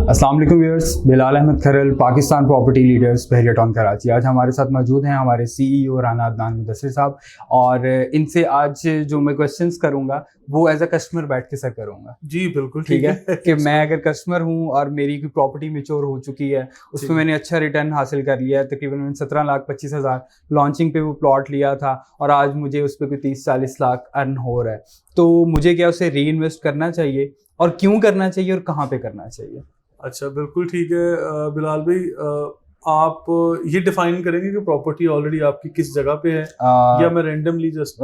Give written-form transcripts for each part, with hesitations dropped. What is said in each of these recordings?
अस्सलाम वालेकुम व्यूअर्स, बिलाल अहमद खरल, Pakistan property leaders, बहरिया town Karachi. आज हमारे साथ मौजूद हैं हमारे सीईओ राना अदनान मुदस्सिर साहब, और इनसे आज जो मैं क्वेश्चंस करूंगा वो एज अ कस्टमर बैठ के सर करूंगा। जी बिल्कुल ठीक है कि मैं अगर कस्टमर हूं और मेरी कोई प्रॉपर्टी मेच्योर हो चुकी है, उसमें मैंने अच्छा रिटर्न हासिल कर लिया है, तकरीबन मैंने 17,25,000 लॉन्चिंग पे वो प्लॉट लिया था और आज मुझे उस पर कोई 30-40 लाख अर्न हो रहा है, तो मुझे क्या उसे री इन्वेस्ट करना चाहिए और क्यों करना चाहिए और कहाँ पे करना चाहिए? अच्छा, बिल्कुल ठीक है बिलाल भाई। आप ये डिफाइन करेंगे कि प्रॉपर्टी ऑलरेडी आपकी किस जगह पे है या मैं रैंडमली जस्ट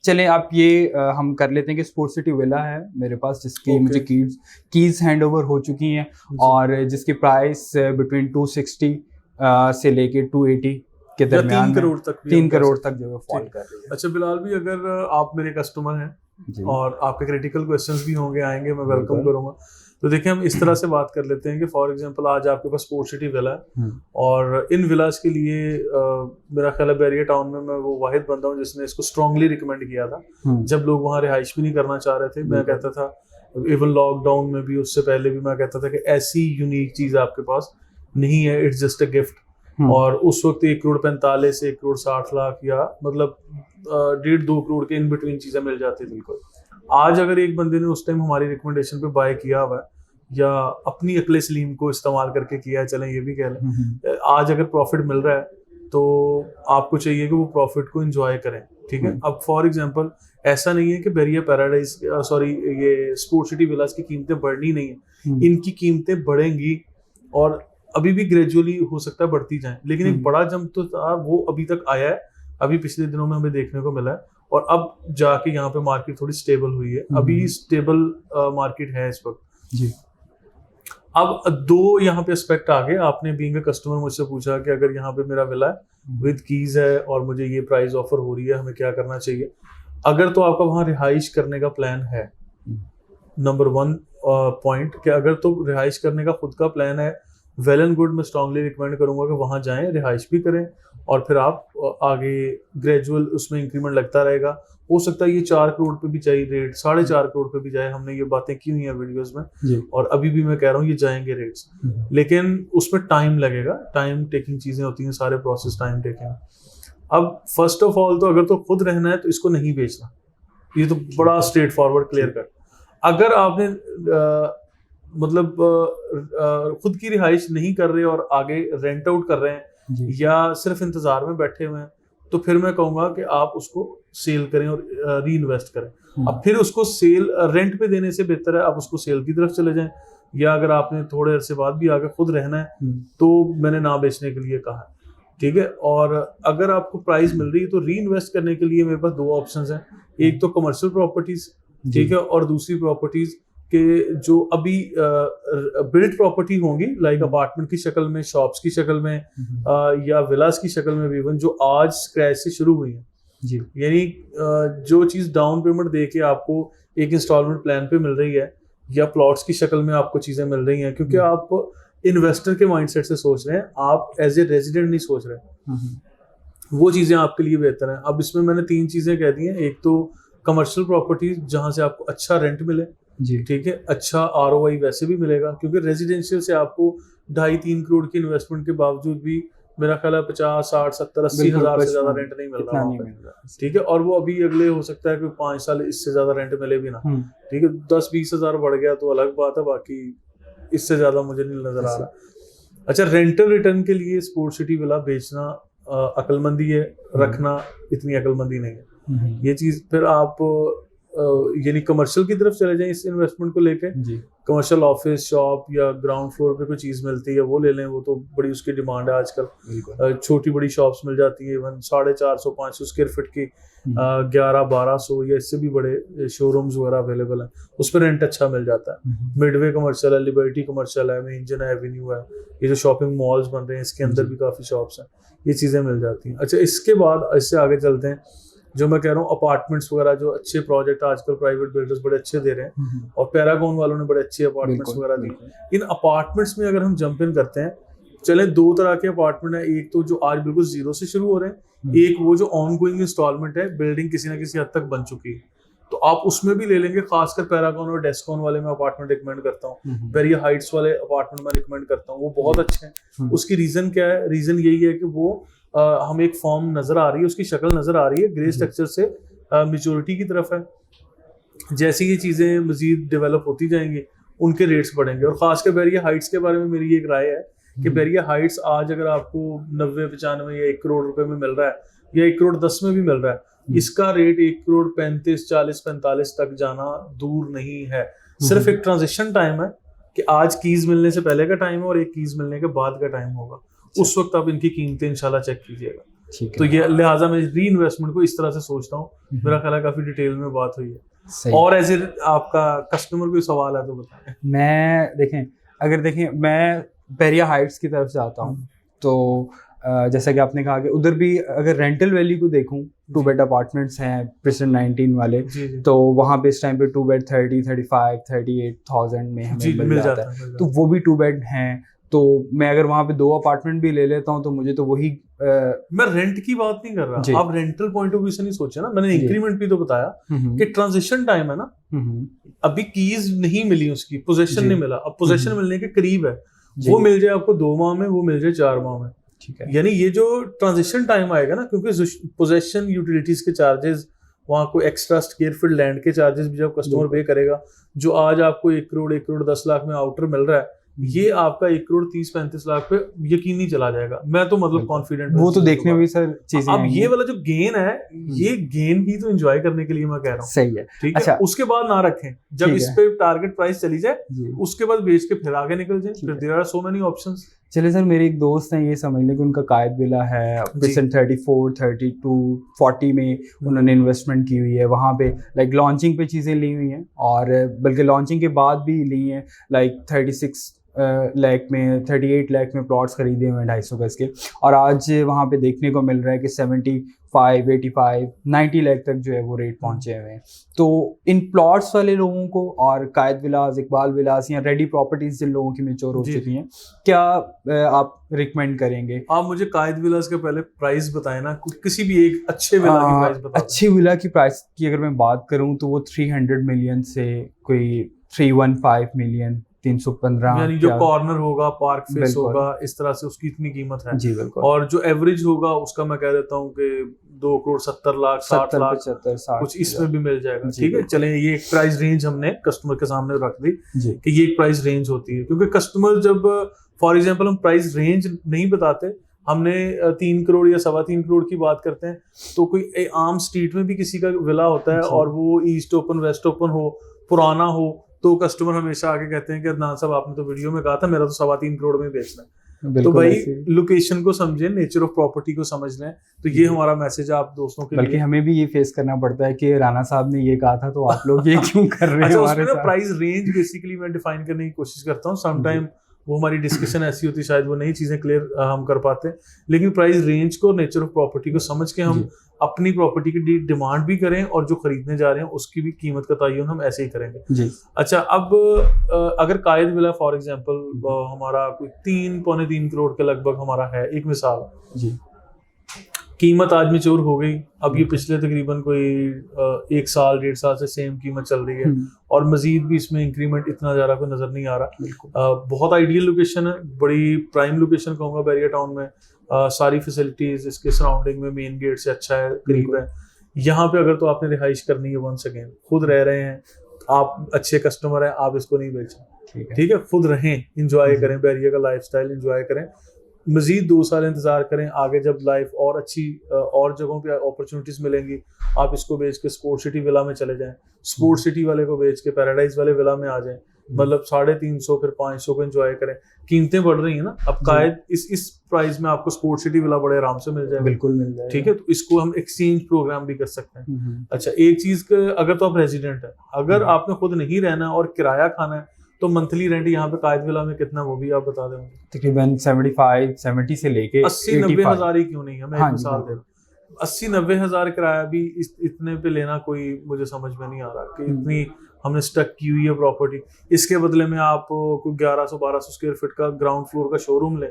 चलें आप ये हम कर लेते हैं कि स्पोर्ट्स सिटी विला है मेरे पास, जिसकी मुझे कीज हैंड ओवर हो चुकी हैं और जिसकी प्राइस बिटवीन 260 से लेके 280 के दरमियान 3 करोड़ तक जो है फॉल कर रही है। अच्छा बिलाल भाई, अगर आप मेरे कस्टमर हैं और आपके क्रिटिकल क्वेश्चंस भी होंगे, आएंगे, मैं वेलकम करूंगा। तो देखिए, हम इस तरह से बात कर लेते हैं कि फॉर एग्जांपल आज आपके पास स्पोर्ट्स सिटी विला है और इन विलास के लिए मेरा ख्याल है बहरिया टाउन में मैं वो वाहिद बंदा हूँ जिसने इसको स्ट्रांगली रिकमेंड किया था जब लोग वहाँ रिहाइश भी नहीं करना चाह रहे थे। मैं कहता था इवन लॉकडाउन में भी, उससे पहले भी मैं कहता था कि ऐसी यूनिक चीज आपके पास नहीं है, इट्स जस्ट अ गिफ्ट। और उस वक्त 1,45,00,000 से 1,60,00,000 या मतलब 1.5-2 करोड़ के इन बिटवीन चीजें मिल जाती है। बिल्कुल आज अगर एक बंदे ने उस टाइम हमारी रिकमेंडेशन पे बाय किया हुआ है या अपनी अक्ल सलीम को इस्तेमाल करके किया है, चलें ये भी कह लें, आज अगर प्रॉफिट मिल रहा है तो आपको चाहिए कि वो प्रॉफिट को एंजॉय करें। ठीक है, अब फॉर एग्जांपल ऐसा नहीं है कि बहरिया पैराडाइज ये स्पोर्ट्स सिटी विलास की कीमतें बढ़नी नहीं है, इनकी कीमतें बढ़ेंगी और अभी भी ग्रेजुअली हो सकता है बढ़ती जाए, लेकिन एक बड़ा जंप तो था वो अभी तक आया है, अभी पिछले दिनों में हमें देखने को मिला है और अब जाके यहाँ पे मार्केट थोड़ी स्टेबल हुई है। अभी स्टेबल मार्केट है इस वक्त जी। अब दो यहाँ पे एस्पेक्ट आ गए। आपने बीइंग अ कस्टमर मुझसे पूछा कि अगर यहाँ पे मेरा विला है विद कीज है और मुझे ये प्राइस ऑफर हो रही है, हमें क्या करना चाहिए? अगर तो आपका वहाँ रिहाइश करने का प्लान है, नंबर 1 पॉइंट कि अगर तो रिहाइश करने का खुद का प्लान है, वेल एंड गुड, मैं स्ट्रांगली रिकमेंड करूंगा कि वहां जाएं, रिहाइश भी करें और फिर आप आगे ग्रेजुअल उसमें इंक्रीमेंट लगता रहेगा। हो सकता है ये 4 करोड़ पे भी जाए रेट, 4.5 करोड़ पे भी जाए, हमने ये बातें की हुई हैं वीडियोस में और अभी भी मैं कह रहा हूँ ये जाएंगे रेट्स, लेकिन उसमें टाइम लगेगा, टाइम टेकिंग चीजें होती हैं, सारे प्रोसेस टाइम टेकिंग। अब फर्स्ट ऑफ ऑल तो अगर तो खुद रहना है तो इसको नहीं बेचना, ये तो बड़ा स्ट्रेट फॉरवर्ड क्लियर कर। अगर आपने मतलब खुद की रिहाइश नहीं कर रहे और आगे रेंट आउट कर रहे हैं या सिर्फ इंतजार में बैठे हुए हैं, तो फिर मैं कहूंगा कि आप उसको सेल करें और री इन्वेस्ट करें। अब फिर उसको सेल रेंट पे देने से बेहतर है आप उसको सेल की तरफ चले जाएं, या अगर आपने थोड़े अरसे बाद भी आगे खुद रहना है तो मैंने ना बेचने के लिए कहा है। ठीक है, और अगर आपको प्राइस मिल रही है तो री इन्वेस्ट करने के लिए मेरे पास 2 ऑप्शंस हैं, एक तो कमर्शियल प्रॉपर्टीज, ठीक है, और दूसरी प्रॉपर्टीज के जो अभी बिल्ट प्रॉपर्टी होंगी, लाइक अपार्टमेंट की शक्ल में, शॉप्स की शक्ल में या विलास की शक्ल में भी, इवन जो आज स्क्रैच से शुरू हुई हैं जी। यानी जो चीज डाउन पेमेंट दे के आपको एक इंस्टॉलमेंट प्लान पे मिल रही है या प्लॉट्स की शक्ल में आपको चीजें मिल रही हैं, क्योंकि आप इन्वेस्टर के माइंडसेट से सोच रहे हैं, आप एज ए रेजिडेंट नहीं सोच रहे, वो चीजें आपके लिए बेहतर हैं। अब इसमें मैंने 3 चीजें कह दी हैं, एक तो कमर्शियल प्रॉपर्टीज जहां से आपको अच्छा रेंट मिले, ठीक है, अच्छा ROI वैसे भी मिलेगा, क्योंकि रेजिडेंशियल से आपको 2.5-3 करोड़ की इन्वेस्टमेंट के बावजूद भी मेरा ख्याल है 50, 60, 70, 80 हजार से ज्यादा रेंट नहीं मिल रहा, ठीक है, और वो अभी अगले हो सकता है कि 5 साल इससे ज्यादा रेंट मिले भी ना, ठीक है, 10-20 हजार बढ़ गया तो अलग बात है, बाकी इससे ज्यादा मुझे नहीं नजर आ रहा। अच्छा, रेंटल रिटर्न के लिए स्पोर्ट्स सिटी विला बेचना अक्लमंदी है, रखना इतनी अक्लमंदी नहीं है। ये चीज फिर आप यानी कमर्शियल की तरफ चले जाएं इस इन्वेस्टमेंट को लेके, कमर्शियल ऑफिस, शॉप या ग्राउंड फ्लोर पे कोई चीज मिलती है वो ले लें, वो तो बड़ी उसकी डिमांड है आजकल। छोटी बड़ी शॉप्स मिल जाती है, इवन 450-500 स्क्वायर फीट की 1100-1200 या इससे भी बड़े शोरूम्स वगैरह अवेलेबल हैं, उस पर रेंट अच्छा मिल जाता है। मिडवे कमर्शियल है, लिबर्टी कमर्शियल है, इंजन एवेन्यू है, ये जो शॉपिंग मॉल्स बन रहे हैं इसके अंदर भी काफी शॉप्स हैं, ये चीजें मिल जाती हैं। अच्छा, इसके बाद इससे आगे चलते हैं, जो मैं कह रहा हूँ अपार्टमेंट्स वगैरह, जो अच्छे प्रोजेक्ट आजकल प्राइवेट बिल्डर्स बड़े अच्छे दे रहे हैं और पैरागॉन वालों ने बड़े अच्छे अपार्टमेंट्स वगैरह दी। इन अपार्टमेंट्स में अगर हम जंप इन करते हैं, चले 2 तरह के अपार्टमेंट है, एक तो जो आज बिल्कुल जीरो से शुरू हो रहे हैं, एक वो जो ऑन गोइंग इंस्टॉलमेंट है, बिल्डिंग किसी ना किसी हद तक बन चुकी है। तो तो आप उसमें भी ले लेंगे। खासकर पैरागॉन और डेस्कॉन वाले मैं अपार्टमेंट रिकमेंड करता हूँ। बेरिया हाइट्स वाले अपार्टमेंट मैं रिकमेंड करता हूँ, वो बहुत अच्छे हैं। उसकी रीजन क्या है? रीजन यही है कि वो हमें एक फॉर्म नजर आ रही है, उसकी शक्ल नजर आ रही है, ग्रे स्ट्रक्चर से मेच्योरिटी की तरफ है। जैसे ये चीजें मजीद डेवलप होती जाएंगी उनके रेट्स बढ़ेंगे। और खासकर बेरिया हाइट्स के बारे में मेरी एक राय है कि बेरिया हाइट्स आज अगर आपको 90-95 या 1 करोड़ रुपए में मिल रहा है या 1 करोड़ 10 में भी मिल रहा है, इसका रेट 1 करोड़ 35, 40, 45 तक जाना दूर नहीं है। सिर्फ एक ट्रांजिशन टाइम है कि आज कीज मिलने से पहले का टाइम है और एक कीज मिलने के बाद का टाइम होगा। उस वक्त आप इनकी कीमतें इंशाल्लाह चेक कीजिएगा। तो ये लिहाजा मैं री इन्वेस्टमेंट को इस तरह से सोचता हूँ। मेरा ख्याल है काफी डिटेल में बात हुई है। और एज ए आपका कस्टमर कोई सवाल है तो बताएं। मैं बेरिया हाइट्स की तरफ से आता हूँ, तो जैसा कि आपने कहा कि उधर भी अगर रेंटल वैल्यू को देखूं, 2 बेड अपार्टमेंट्स हैं प्रेसिडेंट 19 वाले, तो वहाँ पे इस टाइम पे 2 बेड 30, 35, 38,000 में हमें मिल जाता है। तो वो भी 2 बेड हैं। तो मैं अगर वहाँ पे 2 अपार्टमेंट भी ले लेता हूँ तो मुझे तो वही मैं रेंट की बात नहीं कर रहा, आप रेंटल पॉइंट ऑफ व्यू से नहीं सोचे ना। मैंने इंक्रीमेंट भी तो बताया कि ट्रांजिशन टाइम है ना, अभी कीज नहीं मिली, उसकी पोजेशन नहीं मिला, अब पोजेशन मिलने के करीब है। वो मिल जाए आपको 2 माह में, वो मिल जाए 4 माह में, ठीक है। यानी ये जो ट्रांजिशन टाइम आएगा ना, क्योंकि पोजेशन यूटिलिटीज के चार्जेस, वहाँ को एक्स्ट्रा स्क्वायर फीट लैंड के चार्जेस भी जब कस्टमर पे करेगा, जो आज आपको 1 करोड़ 1 करोड़ 10 लाख में आउटर मिल रहा है, ये आपका 1 करोड़ 30-35 लाख पे यकीन नहीं चला जाएगा। मैं तो मतलब कॉन्फिडेंट वो तो देखने में भी सर चीजें। अब ये वाला जो गेन है, ये गेन ही तो एंजॉय करने के लिए मैं कह रहा हूँ। सही है, ठीक है। अच्छा, उसके बाद ना रखें, जब इस पे टारगेट प्राइस चली जाए उसके बाद बेच के फिर आगे निकल जाए। फिर there are so many options. चलिए सर, मेरे एक दोस्त हैं, ये समझ लें कि उनका कायद विला है परसेंट 34, 32, 40 में उन्होंने इन्वेस्टमेंट की हुई है। वहाँ पे लाइक लॉन्चिंग पे चीज़ें ली हुई हैं, और बल्कि लॉन्चिंग के बाद भी ली हैं। लाइक 36 लाख में, 38 लाख में प्लॉट्स खरीदे हुए हैं 250 गज के, और आज वहाँ पे देखने को मिल रहा है कि 75, 85, 90 लाख तक जो है वो रेट पहुँचे हुए हैं। तो इन प्लॉट्स वाले लोगों को और कायद विलास, इकबाल विलास या रेडी प्रॉपर्टीज जिन लोगों की मेच्योर हो चुकी हैं, क्या आप रिकमेंड करेंगे? आप मुझे कायद विलास के पहले प्राइस बताएं ना, किसी भी एक अच्छे विला की प्राइस बताएं। अच्छी विला की प्राइस की अगर मैं बात करूँ तो वो 300 मिलियन से कोई 315 मिलियन, 315, यानी जो कॉर्नर होगा, पार्क फेस होगा, इस तरह से उसकी इतनी कीमत है। जी बिल्कुल। और जो एवरेज होगा उसका मैं कह देता हूँ कि 2 करोड़ 70 लाख, 60 लाख, 60 कुछ इसमें भी मिल जाएगा। ठीक है, चलें, ये एक प्राइस रेंज हमने कस्टमर के सामने रख दी कि ये एक प्राइस रेंज होती है। क्योंकि कस्टमर जब फॉर एग्जाम्पल हम प्राइस रेंज नहीं बताते, हमने 3 करोड़ या 3.25 करोड़ की बात करते हैं, तो कोई आम स्ट्रीट में भी किसी का विला होता है और वो ईस्ट ओपन, वेस्ट ओपन हो, पुराना हो, तो कस्टमर हमेशा आके कहते हैं कि अदनान साहब आपने तो वीडियो में कहा था मेरा तो 3.25 करोड़ में बेचना है। तो भाई लोकेशन को समझें, नेचर ऑफ प्रॉपर्टी को समझ लें। तो ये हमारा मैसेज आप दोस्तों के लिए। बल्कि हमें भी ये फेस करना पड़ता है कि राना साहब ने ये कहा था तो आप लोग ये क्यों कर रहे हैं हमारे साथ। प्राइस रेंज बेसिकली मैं डिफाइन करने की कोशिश करता हूँ। समटाइम वो हमारी डिस्कशन ऐसी होती है, शायद वो नई चीजें क्लियर हम कर पाते हैं, लेकिन प्राइस रेंज को, नेचर ऑफ प्रॉपर्टी को समझ के हम अपनी प्रॉपर्टी की डिमांड भी करें और जो खरीदने जा रहे हैं उसकी भी कीमत का तयन हम ऐसे ही करेंगे जी। अच्छा, अब अगर कायद विला फॉर एग्जांपल हमारा कोई 3-3.25 करोड़ के लगभग हमारा है, एक मिसाल जी, कीमत आज मैच्योर हो गई, अब ये पिछले तकरीबन कोई 1 साल 1.5 साल से सेम कीमत चल रही है और मजीद भी इसमें इंक्रीमेंट इतना ज़्यादा कोई नजर नहीं आ रहा। बहुत आइडियल लोकेशन है, बड़ी प्राइम लोकेशन कहूँगा बैरिया टाउन में। सारी फैसिलिटीज इसके सराउंडिंग में, मेन गेट से अच्छा है, करीब है। यहाँ पे अगर तो आपने रिहाइश करनी है, वंस अगेन खुद रह रहे हैं आप, अच्छे कस्टमर हैं, आप इसको नहीं बेचें, ठीक है। खुद रहें, इंजॉय करें, बैरिया का लाइफस्टाइल इंजॉय करें, मजीद 2 साल इंतजार करें। आगे जब लाइफ और अच्छी और जगहों पे अपॉर्चुनिटीज मिलेंगी, आप इसको बेच के स्पोर्ट सिटी विला में चले जाएं, स्पोर्ट सिटी वाले को बेच के पैराडाइज वाले विला में आ जाएं, मतलब 350 फिर 500 को एंजॉय करें। कीमतें बढ़ रही है ना, अब कायद इस प्राइस में आपको स्पोर्ट सिटी विला बड़े आराम से मिल जाएगा, बिल्कुल मिल जाएगा, ठीक है। तो इसको हम एक्सचेंज प्रोग्राम भी कर सकते हैं। अच्छा, एक चीज, अगर तो आप रेजिडेंट है, अगर आपने खुद नहीं रहना और किराया खाना है, तो मंथली रेंट यहाँ पे कायद विला में कितना, वो भी आप बता दें। तकरीबन 70 से लेके 80-90 हज़ार ही क्यों नहीं है, मैं एक मिसाल दे रहा हूँ। 80-90 हज़ार किराया भी इतने पे लेना कोई मुझे समझ में नहीं आ रहा कि इतनी हमने स्टक की हुई है प्रॉपर्टी, इसके बदले में आप कोई 1100-1200 स्क्वायर फीट का ग्राउंड फ्लोर का शोरूम ले,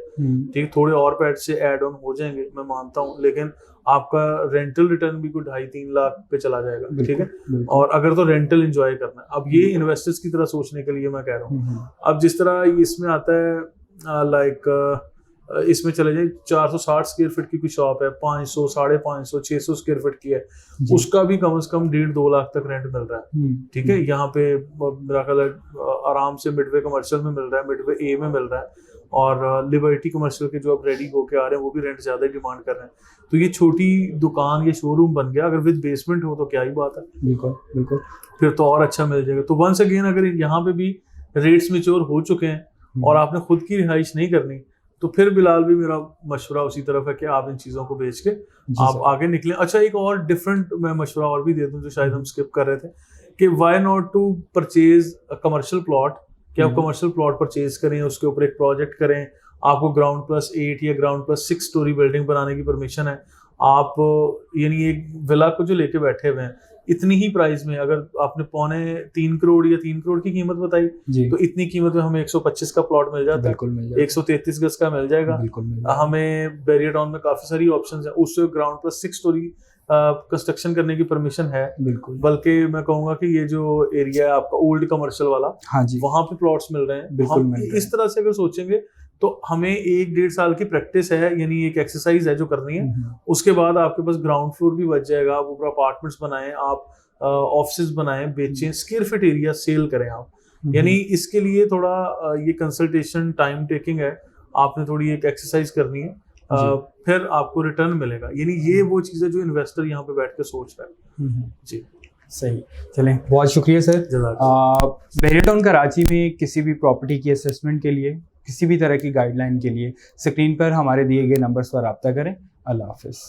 ठीक, थोड़े और पैड से ऐड ऑन हो जाएंगे मैं मानता हूँ, लेकिन आपका रेंटल रिटर्न भी कोई 2.5-3 लाख पे चला जाएगा, ठीक है। और अगर तो रेंटल एंजॉय करना है, अब ये इन्वेस्टर्स की तरह सोचने के लिए मैं कह रहा हूँ। अब जिस तरह इसमें आता है लाइक इसमें चले जाए 460 स्क्वायर फीट की कोई शॉप है, 500, 550, 600 स्क्वायर फीट की है, उसका भी कम से कम 1.5-2 लाख तक रेंट मिल रहा है, ठीक है। यहाँ पे मेरा ख्याल है आराम से मिडवे कमर्शियल में मिल रहा है, मिडवे ए में मिल रहा है, और लिबर्टी कमर्शियल के जो अब रेडी होके आ रहे हैं वो भी रेंट ज्यादा डिमांड कर रहे हैं। तो ये छोटी दुकान, ये शोरूम बन गया, अगर विद बेसमेंट हो तो क्या ही बात है, बिल्कुल बिल्कुल, फिर तो और अच्छा मिल जाएगा। तो वंस अगेन अगर यहाँ पे भी रेट्स मैच्योर हो चुके हैं और आपने खुद की रिहाइश नहीं करनी, तो फिर बिलाल भी मेरा मशवरा उसी तरफ है कि आप इन चीज़ों को बेच के आप आगे निकलें। अच्छा, एक और डिफरेंट मैं मशवरा और भी दे दूं जो शायद हम स्किप कर रहे थे, कि why not to purchase a commercial plot, कि आप कमर्शियल प्लॉट परचेज करें, उसके ऊपर एक प्रोजेक्ट करें, आपको ग्राउंड+8 या ग्राउंड+6 स्टोरी बिल्डिंग बनाने की परमिशन है, आप यानी एक विला को जो लेके बैठे हुए हैं इतनी ही प्राइस में, अगर आपने 2.25 करोड़ या 3 करोड़ की कीमत बताई तो इतनी कीमत में हमें 125 का प्लॉट मिल जाता है, 133 गज का मिल जाएगा। हमें बैरियर टाउन में काफी सारी ऑप्शंस हैं, उससे ग्राउंड+6 स्टोरी कंस्ट्रक्शन करने की परमिशन है, बल्कि मैं कहूंगा कि ये जो एरिया है आपका ओल्ड कमर्शियल वाला, वहां पे प्लॉट्स मिल रहे हैं। हम इस तरह से अगर सोचेंगे तो हमें 1-1.5 साल की प्रैक्टिस है, यानी एक एक्सरसाइज है जो करनी है, उसके बाद आपके पास ग्राउंड फ्लोर भी बच जाएगा, आप ऊपर अपार्टमेंट्स बनाएं, आप ऑफिसेज बनाएं, बेचें, स्क्वायर फीट एरिया सेल करें आप। यानी इसके लिए थोड़ा ये कंसल्टेशन टाइम टेकिंग है, आपने थोड़ी एक एक्सरसाइज करनी है, फिर आपको रिटर्न मिलेगा। यानी ये वो चीज़ है जो इन्वेस्टर यहाँ पे बैठ के सोच रहा है। जी सही, चलें, बहुत शुक्रिया सर। बैरियर टाउन कराची में किसी भी प्रॉपर्टी की असेसमेंट के लिए, किसी भी तरह की गाइडलाइन के लिए स्क्रीन पर हमारे दिए गए नंबर्स पर रब्ता करें। अल्लाह हाफिज़।